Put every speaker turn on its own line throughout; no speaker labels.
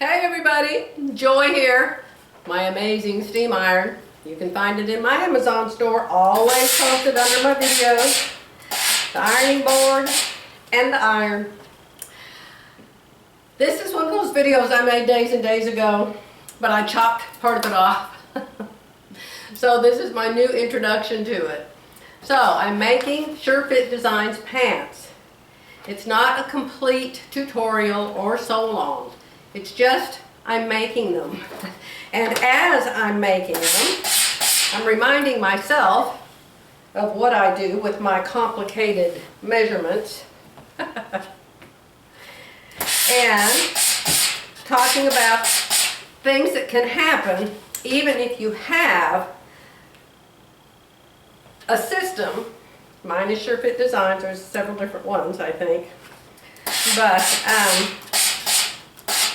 Hey everybody, Joy here. My amazing steam iron. You can find it in my Amazon store, always posted under my videos. The ironing board and the iron. This is one of those videos I made days and days ago, but I chopped part of it off. So this is my new introduction to it. So I'm making Sure Fit Designs pants. It's not a complete tutorial or sew along. It's just I'm making them. And as I'm making them, I'm reminding myself of what I do with my complicated measurements. And talking about things that can happen even if you have a system. Mine is Sure Fit Designs. There's several different ones, I think. But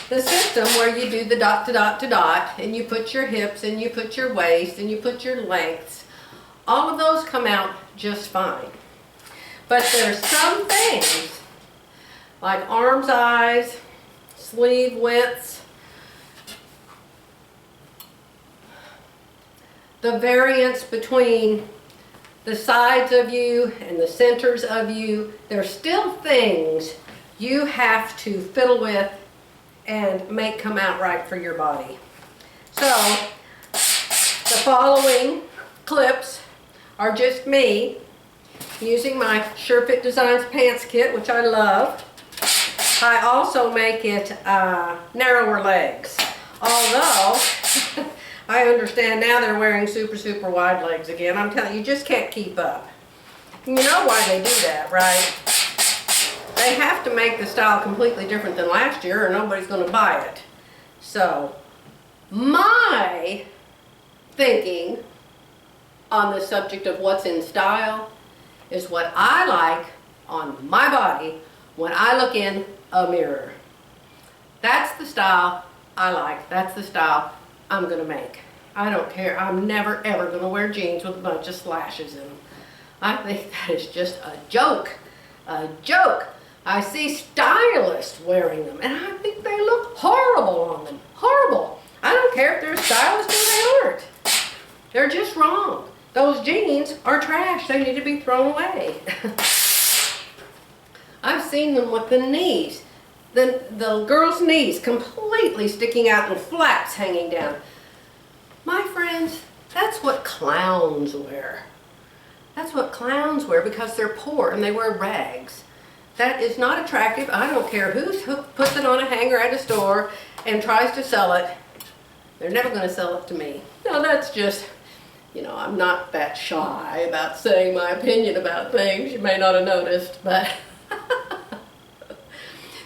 the system where you do the dot to dot to dot, and you put your hips, and you put your waist, and you put your lengths, all of those come out just fine. But there's some things, like arm size, sleeve widths, the variance between the sides of you and the centers of you, there's still things you have to fiddle with and make come out right for your body. So the following clips are just me using my Sure Fit Designs pants kit, which I love. I also make it narrower legs, although I understand now they're wearing super wide legs again. I'm telling you, you just can't keep up. You know why they do that, right? They have to make the style completely different than last year or nobody's going to buy it. So my thinking on the subject of what's in style is what I like on my body when I look in a mirror. That's the style I like. That's the style I'm going to make. I don't care. I'm never ever going to wear jeans with a bunch of slashes in them. I think that is just a joke. A joke. I see stylists wearing them and I think they look horrible on them. Horrible. I don't care if they're stylists or they aren't. They're just wrong. Those jeans are trash. They need to be thrown away. I've seen them with the knees. The girl's knees completely sticking out and flaps hanging down. My friends, that's what clowns wear. That's what clowns wear because they're poor and they wear rags. That is not attractive. I don't care who puts it on a hanger at a store and tries to sell it. They're never going to sell it to me. No, that's just, you know, I'm not that shy about saying my opinion about things. You may not have noticed, but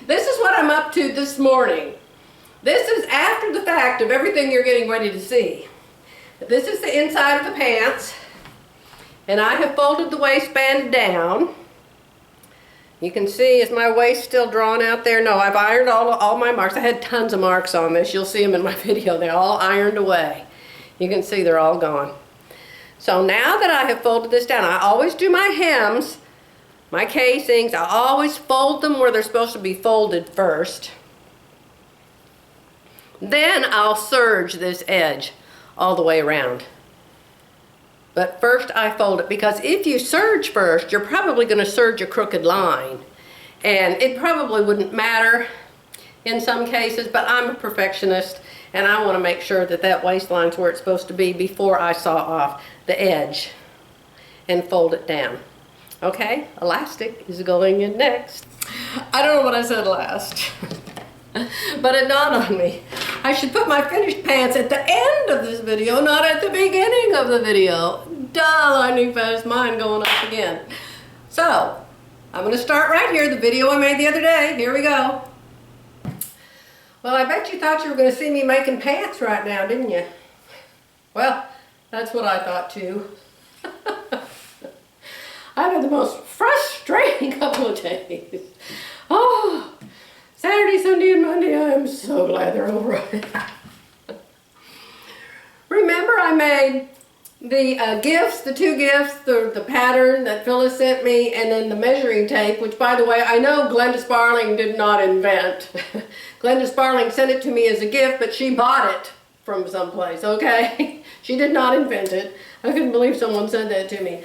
this is what I'm up to this morning. This is after the fact of everything you're getting ready to see. This is the inside of the pants, and I have folded the waistband down. You can see, is my waist still drawn out there? No, I've ironed all my marks. I had tons of marks on this. You'll see them in my video. They're all ironed away. You can see they're all gone. So now that I have folded this down, I always do my hems, my casings, I always fold them where they're supposed to be folded first. Then I'll serge this edge all the way around. But first I fold it, because if you serge first, you're probably going to serge a crooked line. And it probably wouldn't matter in some cases, but I'm a perfectionist and I want to make sure that that waistline's where it's supposed to be before I saw off the edge and fold it down. Okay, elastic is going in next. I don't know what I said last, but it dawned on me. I should put my finished pants at the end of this video, not at the beginning of the video. Duh, lightning fast mind going off again. So, I'm going to start right here, the video I made the other day. Here we go. Well, I bet you thought you were going to see me making pants right now, didn't you? Well, that's what I thought too. I've had the most frustrating couple of days. Oh, Saturday, Sunday, and Monday, I am so glad they're over. Remember I made the gifts, the two gifts, the pattern that Phyllis sent me, and then the measuring tape, which by the way, I know Glenda Sparling did not invent. Glenda Sparling sent it to me as a gift, but she bought it from someplace, okay? She did not invent it. I couldn't believe someone sent that to me.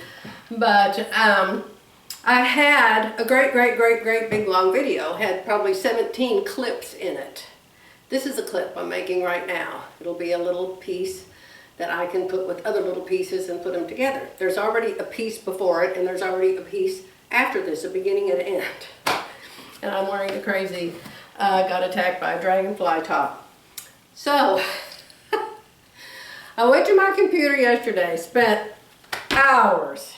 But I had a great big long video. Had probably 17 clips in it. This is a clip I'm making right now. It'll be a little piece that I can put with other little pieces and put them together. There's already a piece before it, and there's already a piece after this, a beginning and an end. And I'm wearing a crazy, got attacked by a dragonfly top. So, I went to my computer yesterday, spent hours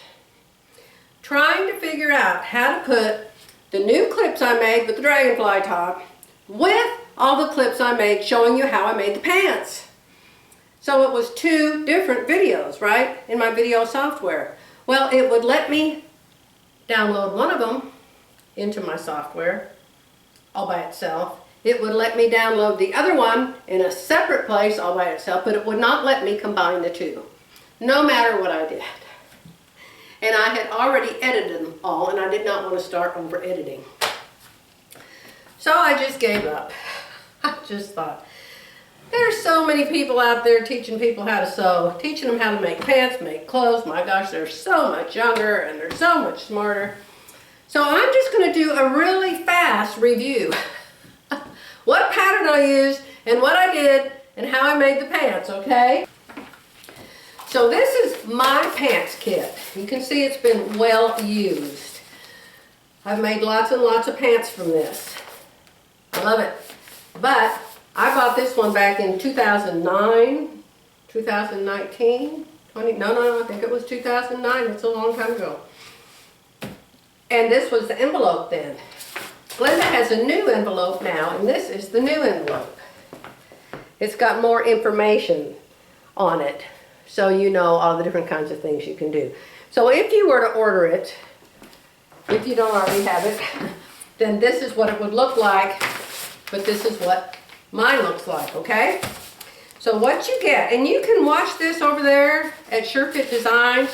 trying to figure out how to put the new clips I made with the dragonfly top with all the clips I made showing you how I made the pants. So it was 2 different videos, right, in my video software. Well, it would let me download one of them into my software all by itself. It would let me download the other one in a separate place all by itself, but it would not let me combine the 2, no matter what I did. And I had already edited them all, and I did not want to start over editing. So I just gave up. I just thought, there's so many people out there teaching people how to sew, teaching them how to make pants, make clothes. My gosh, they're so much younger and they're so much smarter. So I'm just going to do a really fast review. What pattern I used and what I did and how I made the pants, okay? So this is my pants kit. You can see it's been well used. I've made lots and lots of pants from this. I love it. But I bought this one back in 2009, 2019, no, I think it was 2009. It's a long time ago. And this was the envelope then. Glenda has a new envelope now, and this is the new envelope. It's got more information on it, so you know all the different kinds of things you can do. So if you were to order it, if you don't already have it, then this is what it would look like, but this is what mine looks like, okay? So what you get, and you can watch this over there at SureFit Designs.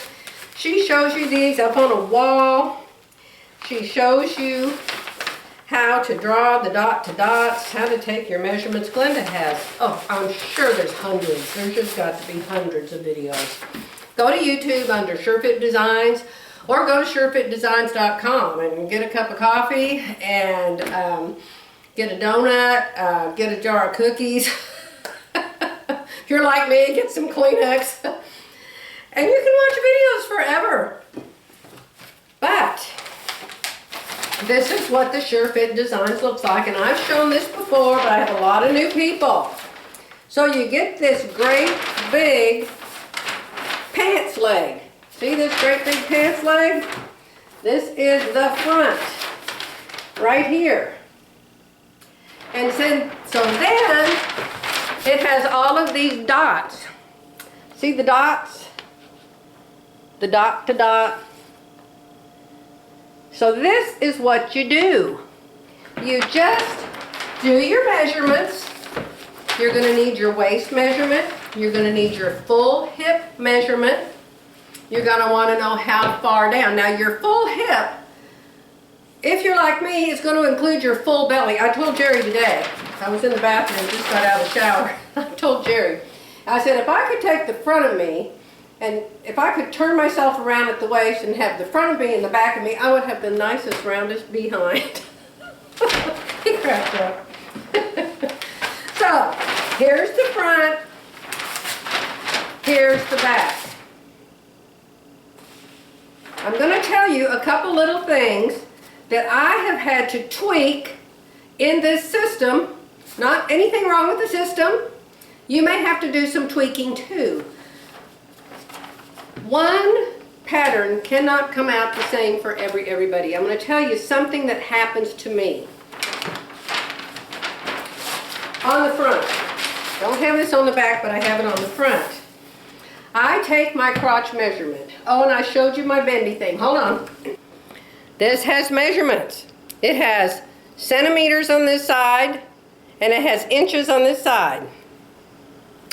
She shows you these up on a wall. She shows you how to draw the dot to dots, how to take your measurements. Glenda has, oh, I'm sure there's hundreds. There's just got to be hundreds of videos. Go to YouTube under SureFit Designs, or go to surefitdesigns.com and get a cup of coffee and get a donut, get a jar of cookies. If you're like me, get some Kleenex. And you can watch videos forever. But this is what the SureFit Designs looks like. And I've shown this before, but I have a lot of new people. So you get this great big pants leg. See this great big pants leg? This is the front, right here. And so then it has all of these dots. See the dots? The dot to dot. So this is what you do. You just do your measurements. You're going to need your waist measurement. You're going to need your full hip measurement. You're going to want to know how far down. Now your full hip, if you're like me, it's going to include your full belly. I told Jerry today, I was in the bathroom, just got out of the shower. I told Jerry, I said, if I could take the front of me, and if I could turn myself around at the waist and have the front of me and the back of me, I would have the nicest, roundest behind. He cracked up. So, here's the front, here's the back. I'm going to tell you a couple little things that I have had to tweak in this system. Not anything wrong with the system. You may have to do some tweaking too. One pattern cannot come out the same for everybody. I'm going to tell you something that happens to me. On the front. Don't have this on the back, but I have it on the front. I take my crotch measurement. Oh, and I showed you my bendy thing. Hold on. This has measurements. It has centimeters on this side, and it has inches on this side.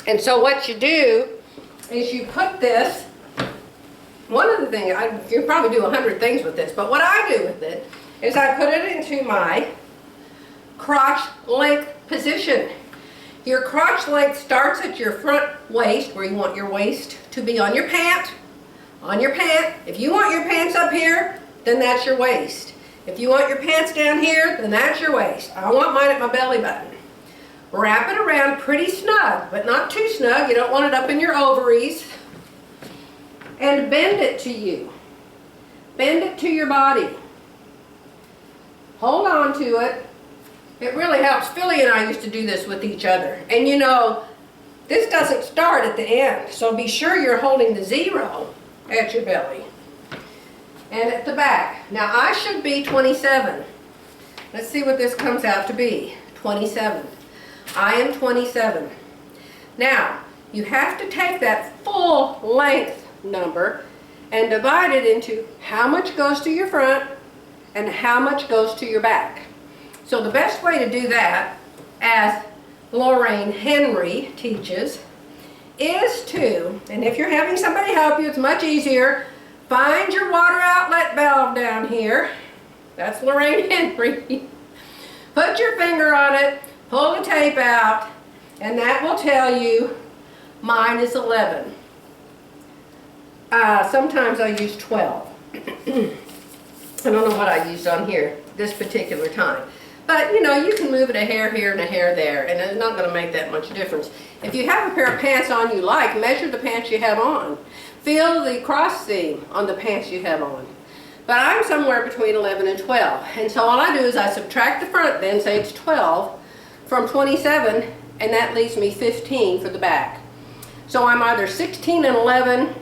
And so what you do is you put this, one of the things, you probably do 100 things with this, but what I do with it is I put it into my crotch length position. Your crotch length starts at your front waist, where you want your waist to be on your pant. On your pant. If you want your pants up here, then that's your waist. If you want your pants down here, then that's your waist. I want mine at my belly button. Wrap it around pretty snug, but not too snug. You don't want it up in your ovaries. And bend it to you. Bend it to your body. Hold on to it. It really helps. Philly and I used to do this with each other. And you know, this doesn't start at the end, so be sure you're holding the 0 at your belly. And at the back. Now I should be 27. Let's see what this comes out to be. 27. I am 27. Now, you have to take that full length number and divide it into how much goes to your front and how much goes to your back. So the best way to do that, as Lorraine Henry teaches, is to, and if you're having somebody help you, it's much easier, find your water outlet valve down here. That's Lorraine Henry. Put your finger on it, pull the tape out, and that will tell you mine is 11. Sometimes I use 12. I don't know what I used on here this particular time. But, you know, you can move it a hair here and a hair there, and it's not going to make that much difference. If you have a pair of pants on you like, measure the pants you have on. Feel the cross seam on the pants you have on. But I'm somewhere between 11 and 12. And so all I do is I subtract the front then, say it's 12, from 27, and that leaves me 15 for the back. So I'm either 16 and 11,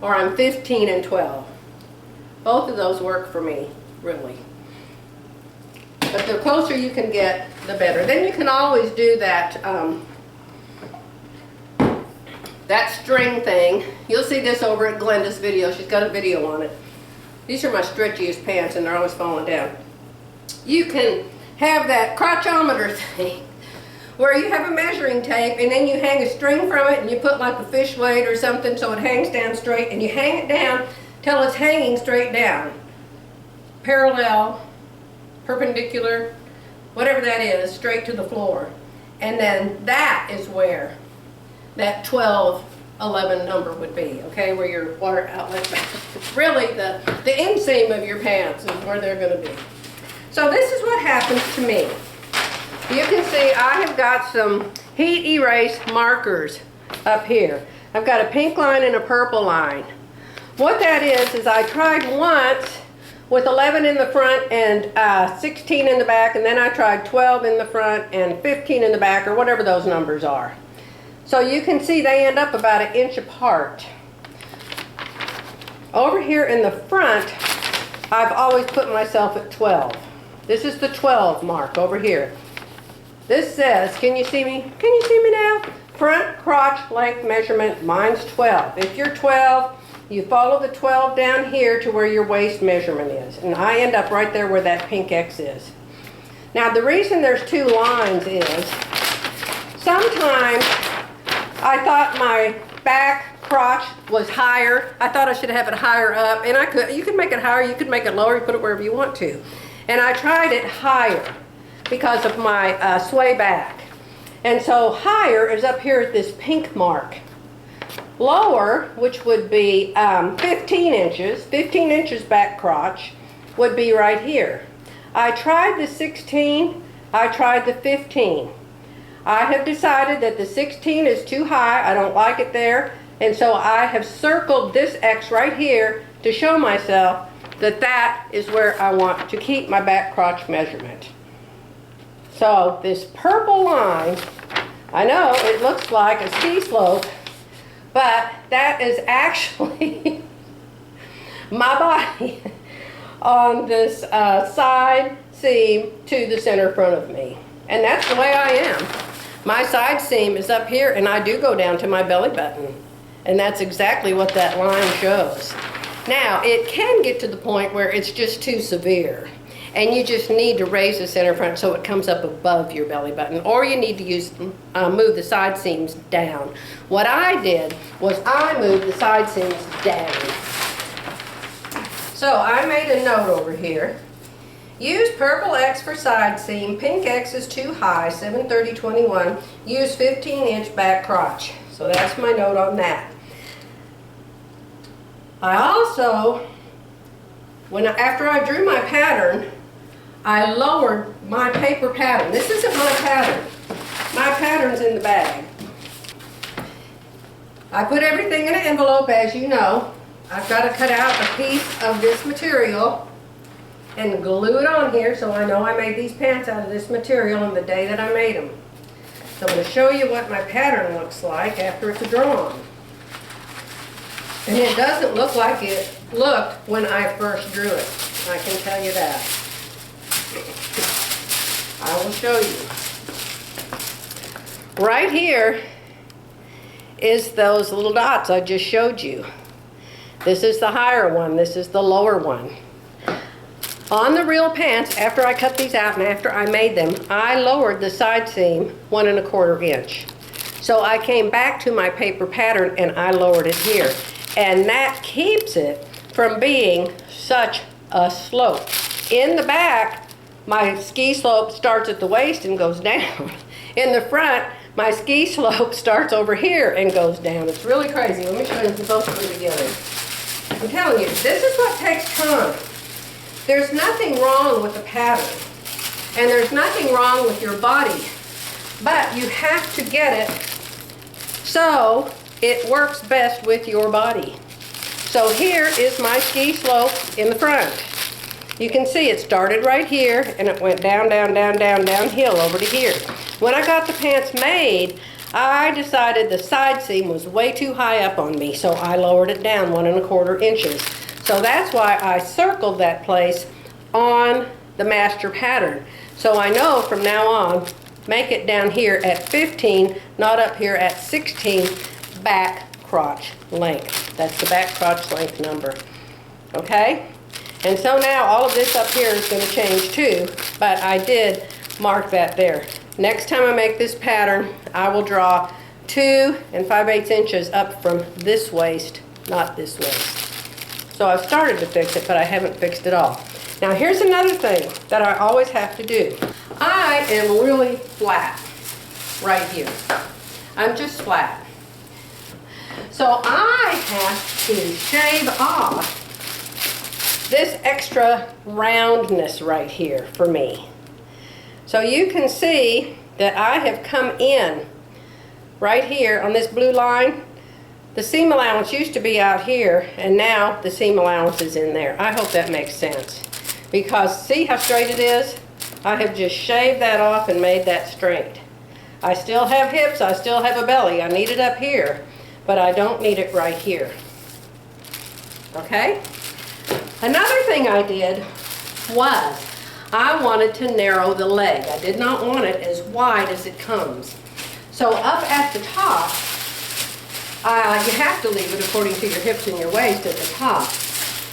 or I'm 15 and 12. Both of those work for me, really. But the closer you can get, the better. Then you can always do that, that string thing. You'll see this over at Glenda's video. She's got a video on it. These are my stretchiest pants, and they're always falling down. You can have that crotchometer thing, where you have a measuring tape, and then you hang a string from it, and you put like a fish weight or something so it hangs down straight, and you hang it down till it's hanging straight down. Parallel, perpendicular, whatever that is, straight to the floor. And then that is where that 12, 11 number would be, okay, where your water outlet, really the inseam of your pants is where they're going to be. So this is what happens to me. You can see I have got some heat erase markers up here. I've got a pink line and a purple line. What that is I tried once with 11 in the front and 16 in the back, and then I tried 12 in the front and 15 in the back, or whatever those numbers are. So you can see they end up about 1 inch apart. Over here in the front, I've always put myself at 12. This is the 12 mark over here. This says, can you see me? Can you see me now? Front crotch length measurement, mine's 12. If you're 12, you follow the 12 down here to where your waist measurement is. And I end up right there where that pink X is. Now the reason there's 2 lines is, sometimes I thought my back crotch was higher. I thought I should have it higher up, and I could. You could make it higher, you could make it lower, you put it wherever you want to. And I tried it higher because of my sway back. And so higher is up here at this pink mark. Lower, which would be 15 inches back crotch, would be right here. I tried the 16, I tried the 15. I have decided that the 16 is too high, I don't like it there, and so I have circled this X right here to show myself that that is where I want to keep my back crotch measurement. So this purple line, I know it looks like a ski slope, but that is actually my body on this side seam to the center front of me. And that's the way I am. My side seam is up here, and I do go down to my belly button. And that's exactly what that line shows. Now, it can get to the point where it's just too severe, and you just need to raise the center front so it comes up above your belly button, or you need to move the side seams down. What I did was I moved the side seams down. So I made a note over here, Use purple X for side seam, pink X is too high, 7/30/21. Use 15-inch back crotch. So that's my note on that. I also, after I drew my pattern, I lowered my paper pattern. This isn't my pattern. My pattern's in the bag. I put everything in an envelope, as you know. I've got to cut out a piece of this material and glue it on here so I know I made these pants out of this material on the day that I made them. So I'm going to show you what my pattern looks like after it's drawn. And it doesn't look like it looked when I first drew it. I can tell you that. I will show you. Right here is those little dots I just showed you. This is the higher one, this is the lower one. On the real pants, after I cut these out and after I made them, I lowered the side seam 1 1/4 inch. So I came back to my paper pattern and I lowered it here. And that keeps it from being such a slope. In the back, my ski slope starts at the waist and goes down. In the front, my ski slope starts over here and goes down. It's really crazy. Let me show you both of them together. I'm telling you, this is what takes time. There's nothing wrong with the pattern, and there's nothing wrong with your body, but you have to get it so it works best with your body. So here is my ski slope in the front. You can see it started right here and it went down, down, down, down, downhill over to here. When I got the pants made, I decided the side seam was way too high up on me, so I lowered it down 1 1/4 inches. So that's why I circled that place on the master pattern. So I know from now on, make it down here at 15, not up here at 16 back crotch length. That's the back crotch length number. Okay? And so now all of this up here is going to change too, but I did mark that there. Next time I make this pattern, I will draw 2 5/8 inches up from this waist, not this waist. So I've started to fix it, but I haven't fixed it all. Now here's another thing that I always have to do. I am really flat right here. I'm just flat. So I have to shave off this extra roundness right here for me. So you can see that I have come in right here on this blue line. The seam allowance used to be out here, and now the seam allowance is in there. I hope that makes sense. Because see how straight it is? I have just shaved that off and made that straight. I still have hips, I still have a belly. I need it up here, but I don't need it right here. Okay? Another thing I did was I wanted to narrow the leg. I did not want it as wide as it comes. So up at the top, you have to leave it according to your hips and your waist at the top.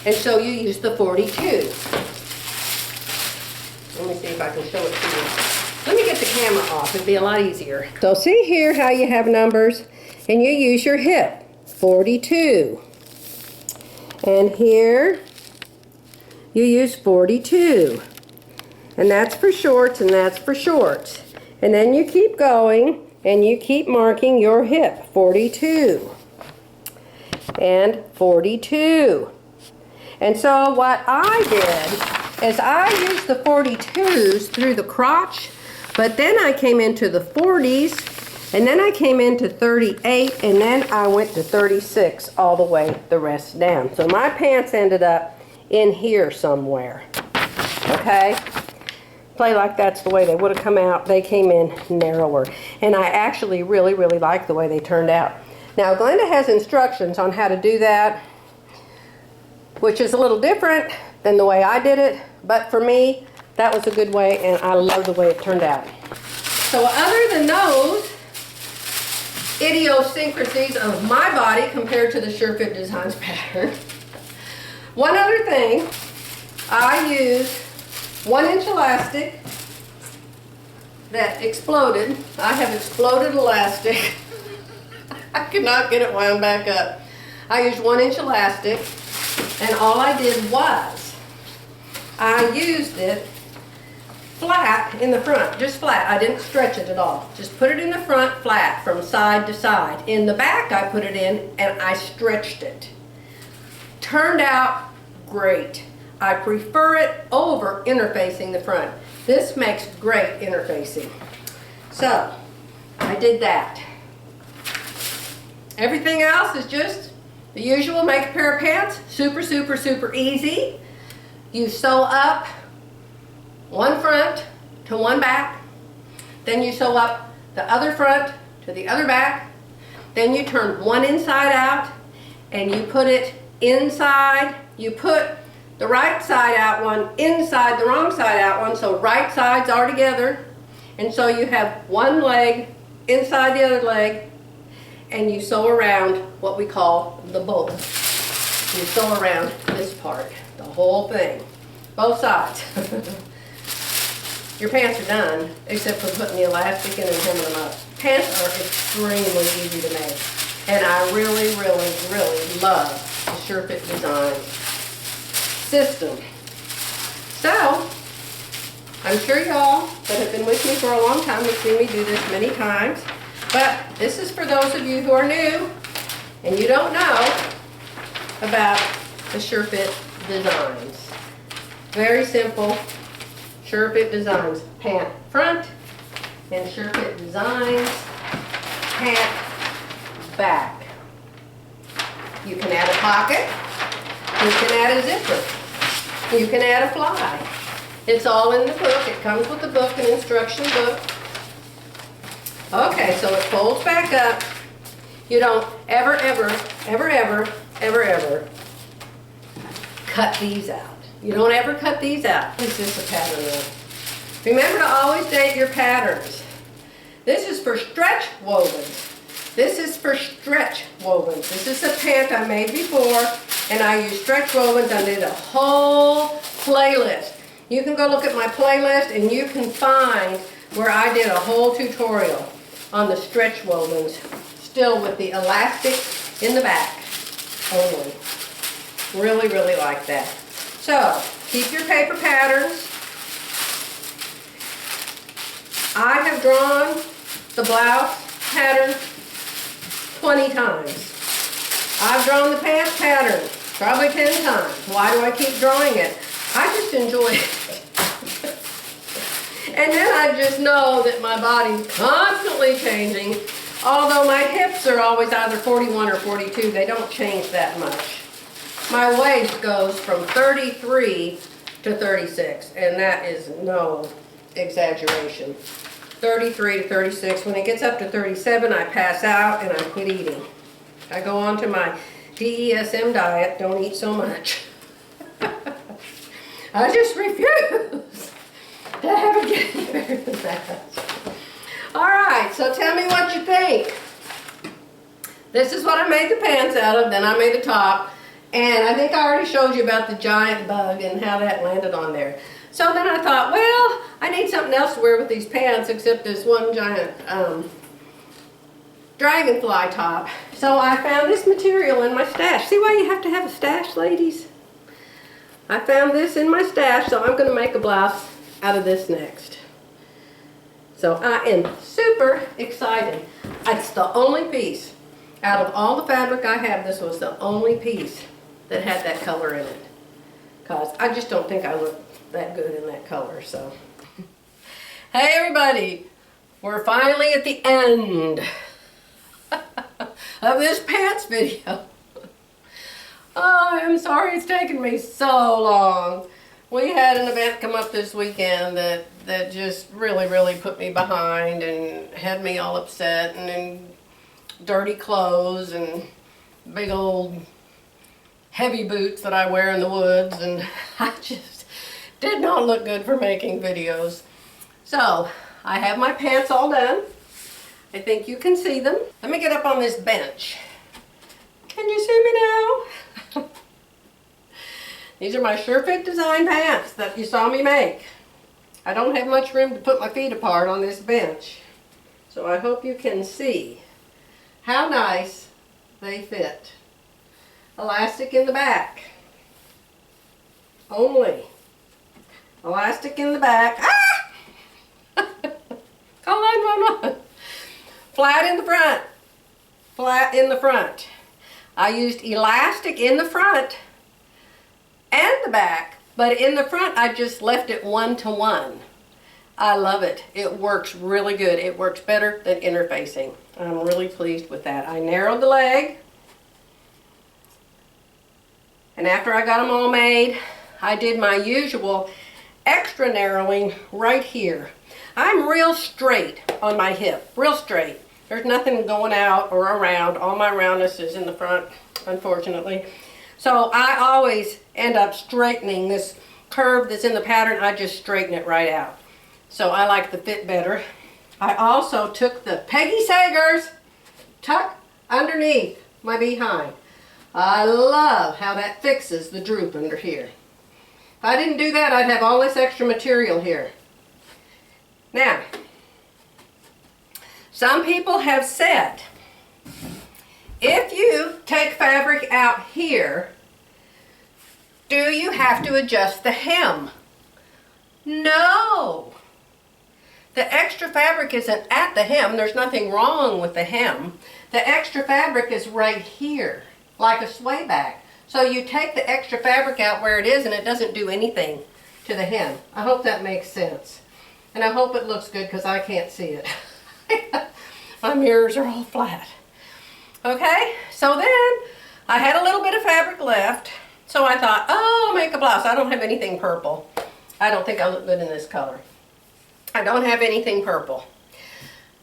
And so you use the 42. Let me see if I can show it to you. Let me get the camera off, it'd be a lot easier. So see here how you have numbers, and you use your hip, 42. And here, you use 42. And that's for shorts, and that's for shorts. And then you keep going, and you keep marking your hip, 42. And 42. And so what I did is I used the 42s through the crotch, but then I came into the 40s, and then I came into 38, and then I went to 36 all the way the rest down. So my pants ended up in here somewhere. Okay? Play like that's the way they would have come out. They came in narrower. And I actually really, really like the way they turned out. Now, Glenda has instructions on how to do that, which is a little different than the way I did it, but for me, that was a good way, and I love the way it turned out. So other than those idiosyncrasies of my body compared to the SureFit Designs pattern, one other thing, I used 1-inch elastic that exploded. I have exploded elastic. I could not get it wound back up. I used 1-inch elastic, and all I did was I used it flat in the front, just flat. I didn't stretch it at all. Just put it in the front flat from side to side. In the back I put it in and I stretched it. Turned out great. I prefer it over interfacing the front. This makes great interfacing. So, I did that. Everything else is just the usual. Make a pair of pants. Super, super, super easy. You sew up one front to one back. Then you sew up the other front to the other back. Then you turn one inside out and you put it inside. You put the right side out one inside the wrong side out one, so right sides are together. And so you have one leg inside the other leg, and you sew around what we call the bowl. You sew around this part, the whole thing, both sides. Your pants are done, except for putting the elastic in and hemming them up. Pants are extremely easy to make, and I really, really, really love the SureFit Design system. So, I'm sure y'all that have been with me for a long time have seen me do this many times, but this is for those of you who are new and you don't know about the SureFit Designs. Very simple SureFit Designs. Pant front and SureFit Designs pant back. You can add a pocket. You can add a zipper. You can add a fly. It's all in the book. It comes with the book, an instruction book. Okay, so it folds back up. You don't ever, ever, ever, ever, ever, ever cut these out. You don't ever cut these out. Is this a pattern now? Remember to always date your patterns. This is for stretch wovens. This is for stretch wovens. This is a pant I made before, and I used stretch wovens. I did a whole playlist. You can go look at my playlist and you can find where I did a whole tutorial on the stretch wovens, still with the elastic in the back only. Really, really like that. So, keep your paper patterns. I have drawn the blouse pattern 20 times. I've drawn the pants pattern probably 10 times. Why do I keep drawing it? I just enjoy it. And then I just know that my body's constantly changing. Although my hips are always either 41 or 42, they don't change that much. My waist goes from 33 to 36, and that is no exaggeration. 33 to 36. When it gets up to 37, I pass out and I quit eating. I go on to my DESM diet, don't eat so much. I just refuse to have it get any better than that. Alright, so tell me what you think. This is what I made the pants out of, then I made the top, and I think I already showed you about the giant bug and how that landed on there. So then I thought, well, I need something else to wear with these pants except this one giant dragonfly top. So I found this material in my stash. See why you have to have a stash, ladies? I found this in my stash, so I'm going to make a blouse out of this next. So I am super excited. It's the only piece. Out of all the fabric I have, this was the only piece that had that color in it. Because I just don't think I look that good in that color, so. Hey everybody, we're finally at the end of this pants video. Oh, I'm sorry it's taken me so long. We had an event come up this weekend that just really, really put me behind and had me all upset and in dirty clothes and big old heavy boots that I wear in the woods, and I just did not look good for making videos. So, I have my pants all done. I think you can see them. Let me get up on this bench. Can you see me now? These are my SureFit Design pants that you saw me make. I don't have much room to put my feet apart on this bench, so I hope you can see how nice they fit. Elastic in the back. Only. Elastic in the back. Ah! flat in the front, flat in the front. I used elastic in the front and the back, but in the front I just left it 1-to-1. I love it. It works really good. It works better than interfacing. I'm really pleased with that. I narrowed the leg, and after I got them all made, I did my usual extra narrowing right here. I'm real straight on my hip, real straight. There's nothing going out or around. All my roundness is in the front, unfortunately. So I always end up straightening this curve that's in the pattern. I just straighten it right out. So I like the fit better. I also took the Peggy Sagers tuck underneath my behind. I love how that fixes the droop under here. If I didn't do that, I'd have all this extra material here. Now, some people have said, if you take fabric out here, do you have to adjust the hem? No. The extra fabric isn't at the hem. There's nothing wrong with the hem. The extra fabric is right here, like a sway back. So you take the extra fabric out where it is and it doesn't do anything to the hem. I hope that makes sense. And I hope it looks good because I can't see it. My mirrors are all flat. Okay, so then I had a little bit of fabric left. So I thought, oh, I'll make a blouse. I don't have anything purple. I don't think I look good in this color. I don't have anything purple.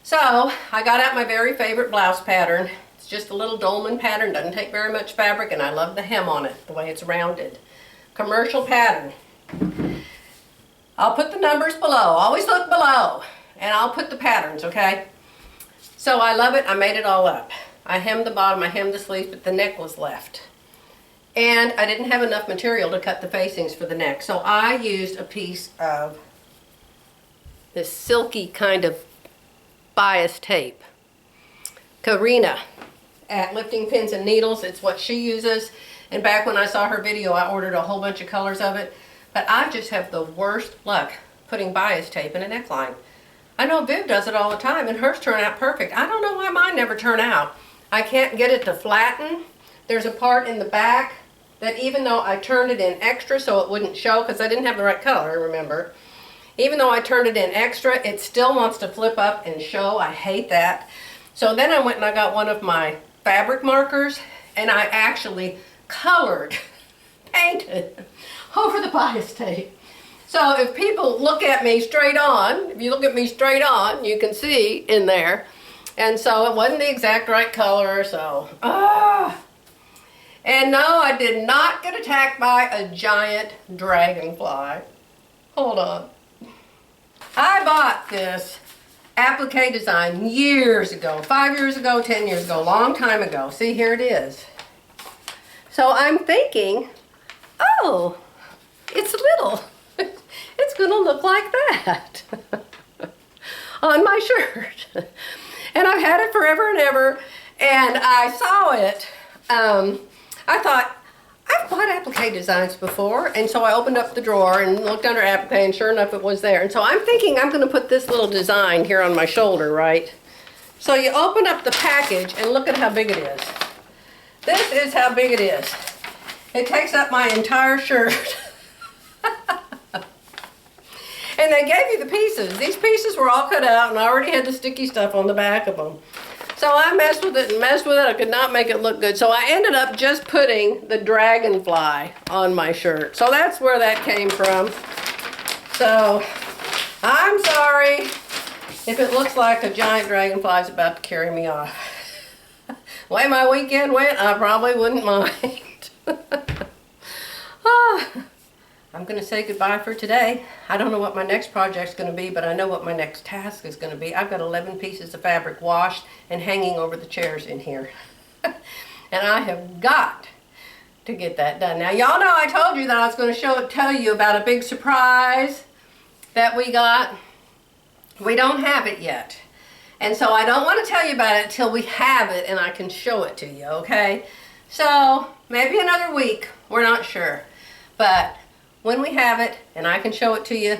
So I got out my very favorite blouse pattern. It's just a little dolman pattern, doesn't take very much fabric, and I love the hem on it, the way it's rounded. Commercial pattern. I'll put the numbers below. Always look below, and I'll put the patterns, okay? So I love it. I made it all up. I hemmed the bottom, I hemmed the sleeves, but the neck was left. And I didn't have enough material to cut the facings for the neck, so I used a piece of this silky kind of bias tape. Karina at Lifting Pins and Needles, it's what she uses. And back when I saw her video, I ordered a whole bunch of colors of it. But I just have the worst luck putting bias tape in a neckline. I know Viv does it all the time and hers turn out perfect. I don't know why mine never turn out. I can't get it to flatten. There's a part in the back that even though I turned it in extra so it wouldn't show, because I didn't have the right color, remember. Even though I turned it in extra, it still wants to flip up and show. I hate that. So then I went and I got one of my fabric markers and I actually colored, painted over the bias tape. So if people look at me straight on, if you look at me straight on, you can see in there. And so it wasn't the exact right color, so, And no, I did not get attacked by a giant dragonfly. Hold on. I bought this applique design years ago, 5 years ago, 10 years ago, a long time ago. See, here it is. So I'm thinking, oh, it's little. It's gonna look like that on my shirt. And I've had it forever and ever, and I saw it. I thought, I've bought applique designs before, and so I opened up the drawer and looked under applique, and sure enough it was there. And so I'm thinking I'm going to put this little design here on my shoulder, right? So you open up the package and look at how big it is. This is how big it is. It takes up my entire shirt. And they gave you the pieces. These pieces were all cut out and I already had the sticky stuff on the back of them. So I messed with it and messed with it. I could not make it look good. So I ended up just putting the dragonfly on my shirt. So that's where that came from. So I'm sorry if it looks like a giant dragonfly is about to carry me off. The way my weekend went, I probably wouldn't mind. I'm going to say goodbye for today. I don't know what my next project's going to be, but I know what my next task is going to be. I've got 11 pieces of fabric washed and hanging over the chairs in here. And I have got to get that done. Now, y'all know I told you that I was going to tell you about a big surprise that we got. We don't have it yet. And so I don't want to tell you about it until we have it and I can show it to you, okay? So, maybe another week. We're not sure. But when we have it and I can show it to you,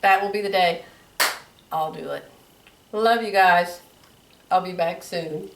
that will be the day I'll do it. Love you guys. I'll be back soon.